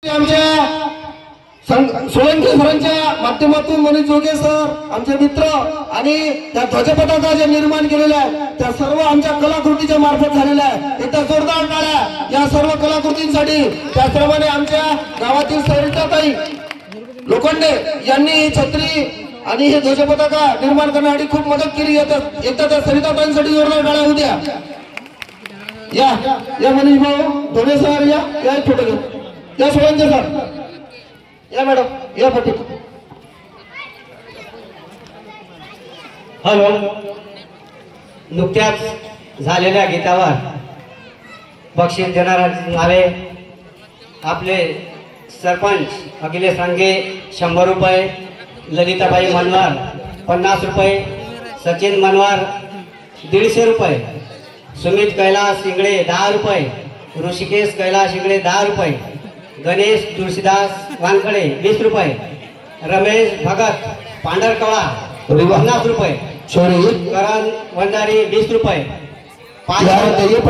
आमच्या सोळंकी सरांच्या माध्यमातून मनीष जोगे सर आमचे मित्र आणि त्या ध्वजपताका जे निर्माण केलेल्या आहे त्या सर्व आमच्या कलाकृतीच्या मार्फत झालेल्या आहे। एकदा जोरदार टाळ्या या सर्व कलाकृतींसाठी। त्याचप्रमाणे आमच्या गावातील सरिताताई लोखंडे यांनी छत्री आणि हे ध्वजपताका निर्माण करण्यासाठी खूप मदत केली। एकदा त्या सरिताताईंसाठी जोरदार टाळ्या होऊ द्या। या मनीष भाऊ धोने सर या फोटो घेऊ। या सोळंके सर या मॅडम या पटी। हॅलो, नुकत्याच झालेल्या गीतावर बक्षीस देणारा नावे आपले सरपंच अखिलेश रांगे 100 रुपये, ललिताबाई मनवार 50 रुपये, सचिन मनवार 150 रुपये, सुमित कैलास शिंगडे 10 रुपये, ऋषिकेश कैलास शिंगडे 10 रुपये, गणेश तुळशीदास वानखडे 20 रुपये, रमेश भगत पांढरकवळा 50 रुपये, करण वंजारी 20 रुपये, 5